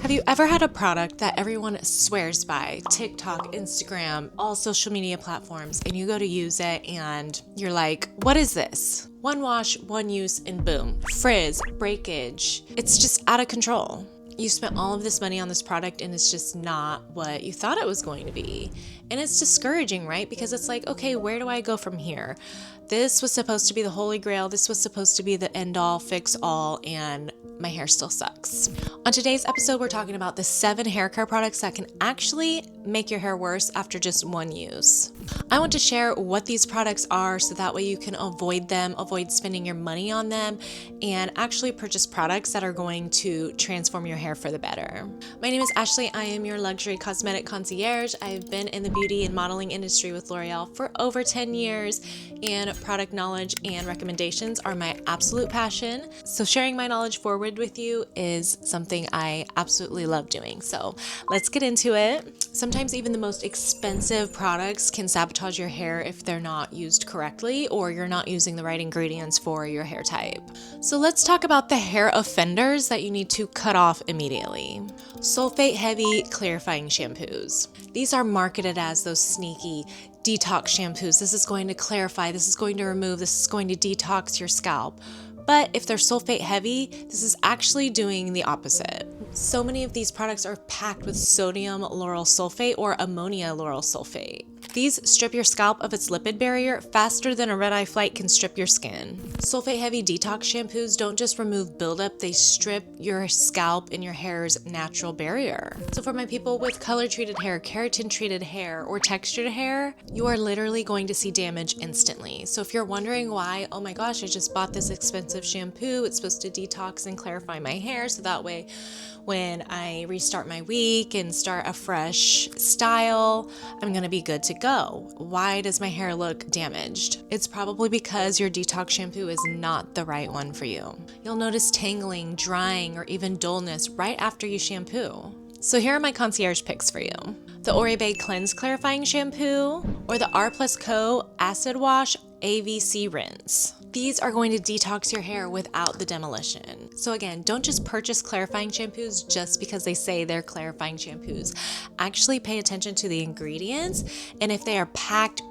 Have you ever had a product that everyone swears by, TikTok, Instagram, all social media platforms, and you go to use it and you're like, what is this? One wash, one use, and boom, frizz, breakage. It's just out of control. You spent all of this money on this product and it's just not what you thought it was going to be. And it's discouraging, right? Because it's like, okay, where do I go from here? This was supposed to be the holy grail. This was supposed to be the end all, fix all, and my hair still sucks. On today's episode, we're talking about the 7 hair care products that can actually make your hair worse after just one use. I want to share what these products are so that way you can avoid them, avoid spending your money on them, and actually purchase products that are going to transform your hair for the better. My name is Ashley. I am your luxury cosmetic concierge. I've been in the beauty and modeling industry with L'Oreal for over 10 years, and product knowledge and recommendations are my absolute passion. So sharing my knowledge forward with you is something I absolutely love doing. So let's get into it. Sometimes even the most expensive products can sabotage your hair if they're not used correctly or you're not using the right ingredients for your hair type. So let's talk about the hair offenders that you need to cut off immediately. Sulfate heavy clarifying shampoos. These are marketed as those sneaky detox shampoos. This is going to clarify, this is going to remove, this is going to detox your scalp. But if they're sulfate heavy, this is actually doing the opposite. So many of these products are packed with sodium lauryl sulfate or ammonia lauryl sulfate. These strip your scalp of its lipid barrier faster than a red-eye flight can strip your skin. Sulfate-heavy detox shampoos don't just remove buildup, they strip your scalp and your hair's natural barrier. So for my people with color-treated hair, keratin-treated hair, or textured hair, you are literally going to see damage instantly. So if you're wondering why, oh my gosh, I just bought this expensive shampoo, it's supposed to detox and clarify my hair, so that way when I restart my week and start a fresh style, I'm gonna be good to go. Why does my hair look damaged? It's probably because your detox shampoo is not the right one for you. You'll notice tangling, drying, or even dullness right after you shampoo. So here are my concierge picks for you. The Oribe Cleanse Clarifying Shampoo or the R+Co Acid Wash AVC Rinse. These are going to detox your hair without the demolition. So again, don't just purchase clarifying shampoos just because they say they're clarifying shampoos. Actually pay attention to the ingredients, and if they are packed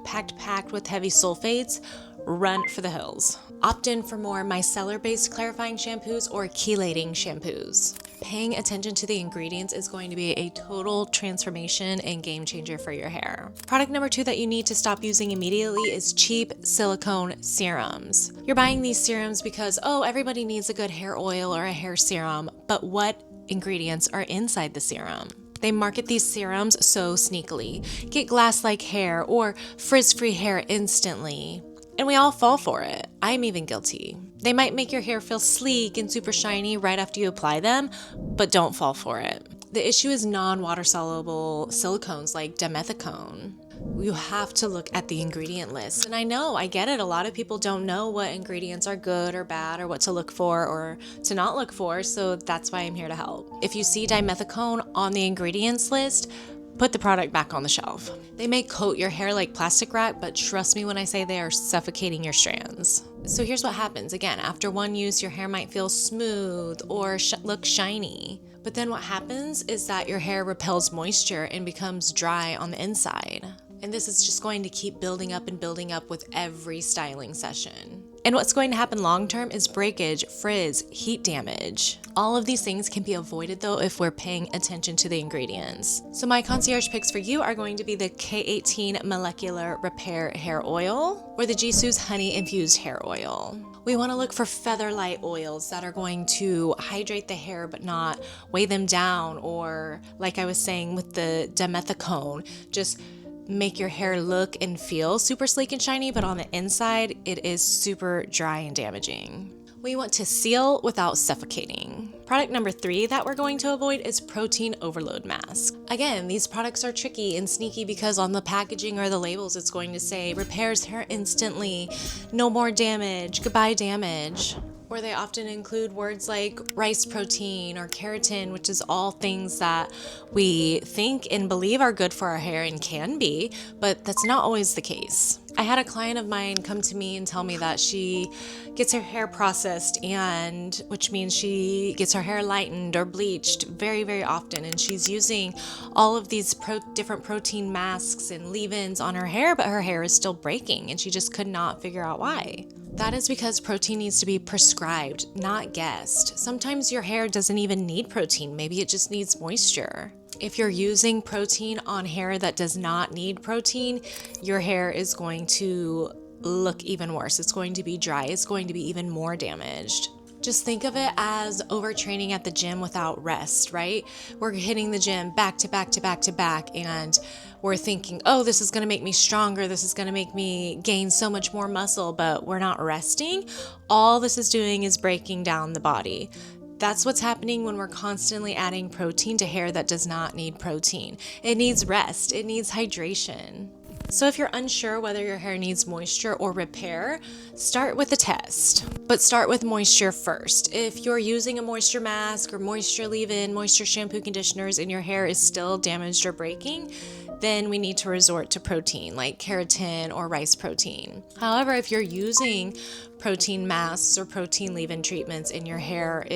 with heavy sulfates, run for the hills. Opt in for more micellar-based clarifying shampoos or chelating shampoos. Paying attention to the ingredients is going to be a total transformation and game changer for your hair. Product number 2 that you need to stop using immediately is cheap silicone serums. You're buying these serums because, oh, everybody needs a good hair oil or a hair serum, but what ingredients are inside the serum? They market these serums so sneakily. Get glass-like hair or frizz-free hair instantly. And we all fall for it. I'm even guilty. They might make your hair feel sleek and super shiny right after you apply them, but don't fall for it. The issue is non-water soluble silicones like dimethicone. You have to look at the ingredient list. And I get it. A lot of people don't know what ingredients are good or bad or what to look for or to not look for. So that's why I'm here to help. If you see dimethicone on the ingredients list, put the product back on the shelf. They may coat your hair like plastic wrap, but trust me when I say they are suffocating your strands. So here's what happens. Again, after one use, your hair might feel smooth or look shiny. But then what happens is that your hair repels moisture and becomes dry on the inside. And this is just going to keep building up and building up with every styling session. And what's going to happen long term is breakage, frizz, heat damage. All of these things can be avoided though if we're paying attention to the ingredients. So my concierge picks for you are going to be the K18 Molecular Repair Hair Oil or the Jisoo's Honey Infused Hair Oil. We want to look for feather-light oils that are going to hydrate the hair but not weigh them down, or like I was saying with the dimethicone, just make your hair look and feel super sleek and shiny, but on the inside, it is super dry and damaging. We want to seal without suffocating. Product number 3 that we're going to avoid is protein overload mask. Again, these products are tricky and sneaky because on the packaging or the labels, it's going to say repairs hair instantly, no more damage, goodbye damage. Or they often include words like rice protein or keratin, which is all things that we think and believe are good for our hair and can be, but that's not always the case. I had a client of mine come to me and tell me that she gets her hair processed, and which means she gets her hair lightened or bleached very, very often. And she's using all of these different protein masks and leave-ins on her hair, but her hair is still breaking and she just could not figure out why. That is because protein needs to be prescribed, not guessed. Sometimes your hair doesn't even need protein. Maybe it just needs moisture. If you're using protein on hair that does not need protein, your hair is going to look even worse. It's going to be dry. It's going to be even more damaged. Just think of it as overtraining at the gym without rest, right? We're hitting the gym back to back to back to back, and we're thinking, oh, this is going to make me stronger. This is going to make me gain so much more muscle, but we're not resting. All this is doing is breaking down the body. That's what's happening when we're constantly adding protein to hair that does not need protein. It needs rest. It needs hydration. So if you're unsure whether your hair needs moisture or repair, start with a test. But start with moisture first. If you're using a moisture mask or moisture leave-in, moisture shampoo conditioners, and your hair is still damaged or breaking, then we need to resort to protein like keratin or rice protein. However, if you're using protein masks or protein leave-in treatments and your hair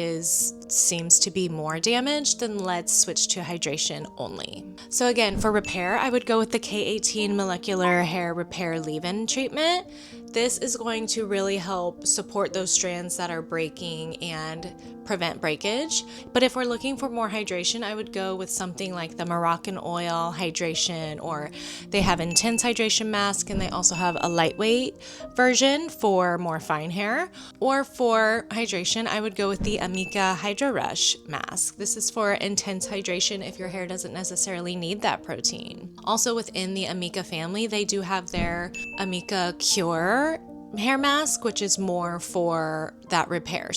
seems to be more damaged, then let's switch to hydration only. So again, for repair, I would go with the K18 molecular hair repair leave-in treatment. This is going to really help support those strands that are breaking and prevent breakage. But if we're looking for more hydration, I would go with something like the Moroccan oil hydration, or they have intense hydration mask, and they also have a lightweight version for more fine hair. Or for hydration, I would go with the Amika Hydro Rush mask. This is for intense hydration if your hair doesn't necessarily need that protein. Also within the Amika family, they do have their Amika Cure hair mask, which is more for that repair.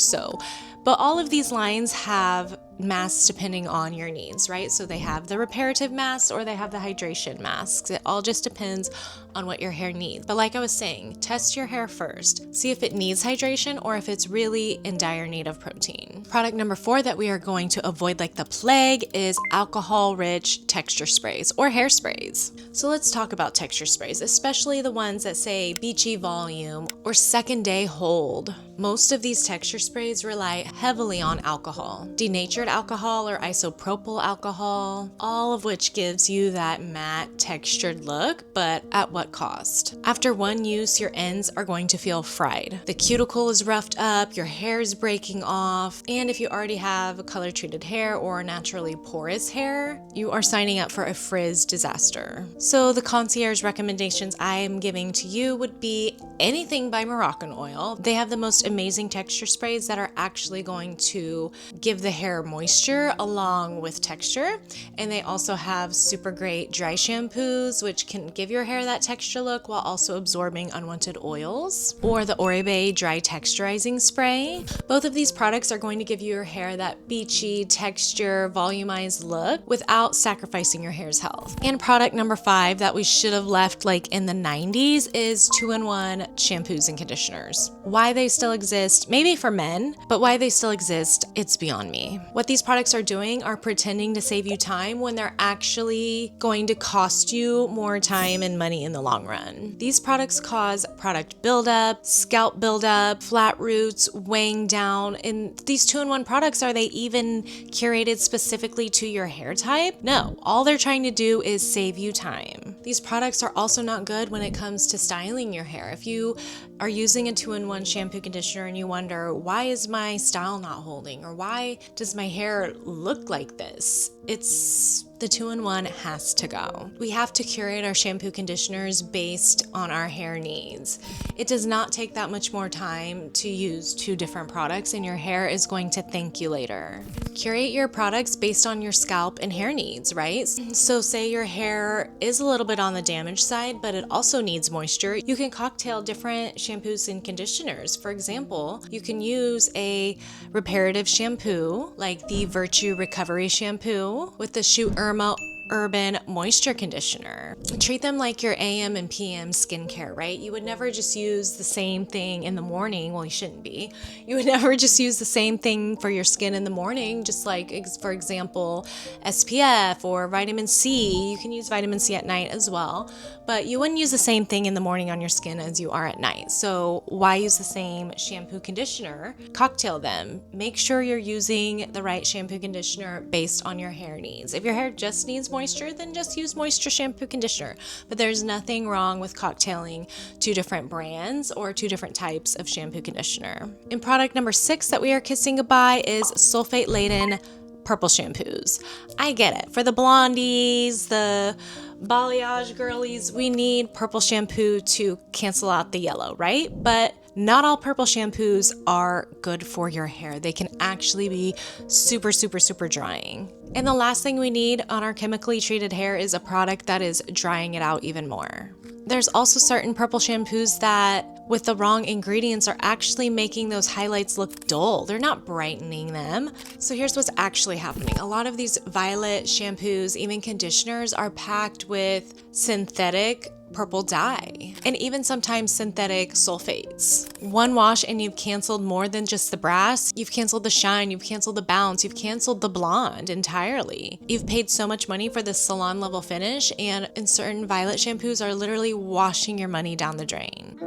But all of these lines have masks depending on your needs, right? So they have the reparative masks or they have the hydration masks. It all just depends on what your hair needs. But like I was saying, test your hair first. See if it needs hydration or if it's really in dire need of protein. Product number 4 that we are going to avoid like the plague is alcohol-rich texture sprays or hairsprays. So let's talk about texture sprays, especially the ones that say beachy volume or second day hold. Most of these texture sprays rely heavily on alcohol, denatured alcohol or isopropyl alcohol, all of which gives you that matte textured look, but at what cost? After one use, your ends are going to feel fried. The cuticle is roughed up, your hair is breaking off, and if you already have color treated hair or naturally porous hair, you are signing up for a frizz disaster. So the concierge recommendations I am giving to you would be anything by Moroccan oil. They have the most amazing texture sprays that are actually going to give the hair moisture along with texture, and they also have super great dry shampoos which can give your hair that texture look while also absorbing unwanted oils, or the Oribe dry texturizing spray. Both of these products are going to give your hair that beachy texture volumized look without sacrificing your hair's health. And product number 5 that we should have left like in the 90s is 2-in-1 shampoos and conditioners. Why they still exist, maybe for men, but why they still exist, it's beyond me. What these products are doing are pretending to save you time when they're actually going to cost you more time and money in the long run. These products cause product buildup, scalp buildup, flat roots, weighing down. And these 2-in-1 products, are they even curated specifically to your hair type? No, all they're trying to do is save you time. These products are also not good when it comes to styling your hair. If you are using a 2-in-1 shampoo conditioner and you wonder, why is my style not holding? Or why does my hair look like this? The 2-in-1 has to go. We have to curate our shampoo conditioners based on our hair needs. It does not take that much more time to use 2 different products, and your hair is going to thank you later. Curate your products based on your scalp and hair needs, right? So say your hair is a little bit on the damaged side, but it also needs moisture. You can cocktail different shampoos and conditioners. For example, you can use a reparative shampoo like the Virtue Recovery Shampoo with the Shoot Irma Urban Moisture Conditioner. Treat them like your AM and PM skincare, right? You would never just use the same thing in the morning. Well, you shouldn't be. You would never just use the same thing for your skin in the morning, just like, for example, SPF or vitamin C. You can use vitamin C at night as well, but you wouldn't use the same thing in the morning on your skin as you are at night. So why use the same shampoo conditioner? Cocktail them. Make sure you're using the right shampoo conditioner based on your hair needs. If your hair just needs moisture, then just use moisture shampoo conditioner. But there's nothing wrong with cocktailing 2 different brands or 2 different types of shampoo conditioner. And product number 6 that we are kissing goodbye is sulfate-laden purple shampoos. I get it. For the blondies, the balayage girlies, we need purple shampoo to cancel out the yellow, right? But not all purple shampoos are good for your hair. They can actually be super, super, super drying. And the last thing we need on our chemically treated hair is a product that is drying it out even more. There's also certain purple shampoos that, with the wrong ingredients, are actually making those highlights look dull. They're not brightening them. So here's what's actually happening. A lot of these violet shampoos, even conditioners, are packed with synthetic purple dye and even sometimes synthetic sulfates. One wash and you've canceled more than just the brass. You've canceled the shine, you've canceled the bounce, you've canceled the blonde entirely. You've paid so much money for this salon level finish, and in certain violet shampoos are literally washing your money down the drain.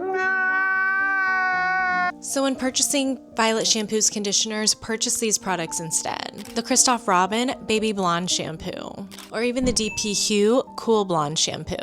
So when purchasing violet shampoos, conditioners, purchase these products instead. The Christoph Robin Baby Blonde Shampoo, or even the DP Hue Cool Blonde Shampoo.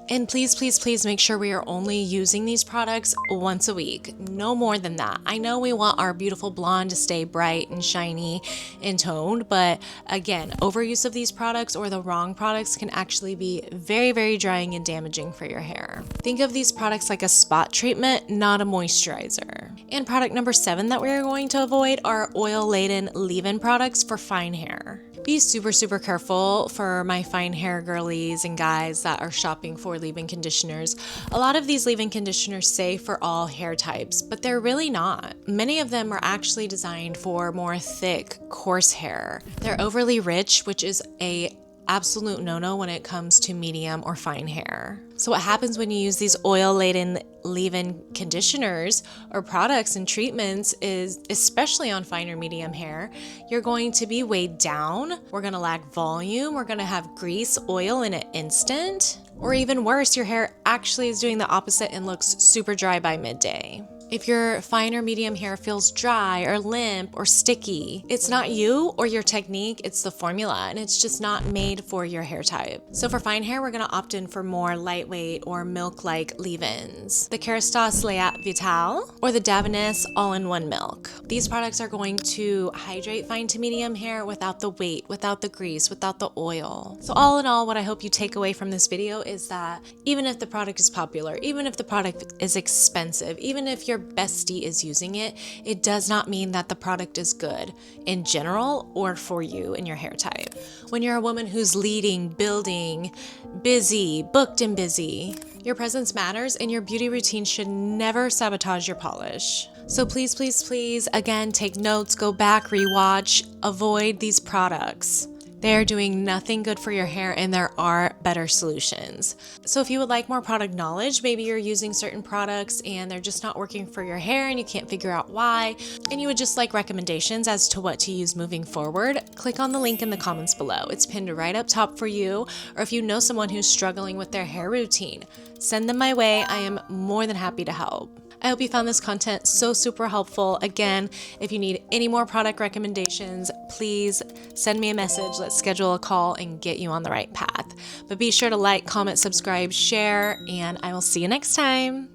And please, please, please make sure we are only using these products once a week, no more than that. I know we want our beautiful blonde to stay bright and shiny and toned, but again, overuse of these products or the wrong products can actually be very, very drying and damaging for your hair. Think of these products like a spot treatment, not a moisturizer. And product number 7 that we're going to avoid are oil-laden leave-in products for fine hair. Be super, super careful for my fine hair girlies and guys that are shopping for leave-in conditioners. A lot of these leave-in conditioners say for all hair types, but they're really not. Many of them are actually designed for more thick, coarse hair. They're overly rich, which is a absolute no-no when it comes to medium or fine hair. So what happens when you use these oil-laden leave-in conditioners or products and treatments is, especially on fine or medium hair, you're going to be weighed down. We're going to lack volume. We're going to have grease, oil in an instant. Or even worse, your hair actually is doing the opposite and looks super dry by midday. If your fine or medium hair feels dry or limp or sticky, it's not you or your technique, it's the formula, and it's just not made for your hair type. So for fine hair, we're gonna opt in for more lightweight or milk-like leave-ins. The Kerastase Layat Vital or the Davines All-in-One Milk. These products are going to hydrate fine to medium hair without the weight, without the grease, without the oil. So all in all, what I hope you take away from this video is that even if the product is popular, even if the product is expensive, even if your bestie is using it, it does not mean that the product is good in general or for you and your hair type. When you're a woman who's leading, building, busy, booked and busy, your presence matters and your beauty routine should never sabotage your polish. So please, please, please, again, take notes, go back, rewatch, avoid these products. They are doing nothing good for your hair and there are better solutions. So if you would like more product knowledge, maybe you're using certain products and they're just not working for your hair and you can't figure out why, and you would just like recommendations as to what to use moving forward, click on the link in the comments below. It's pinned right up top for you, or if you know someone who's struggling with their hair routine, send them my way. I am more than happy to help. I hope you found this content so super helpful. Again, if you need any more product recommendations, please send me a message. Let's schedule a call and get you on the right path. But be sure to like, comment, subscribe, share, and I will see you next time.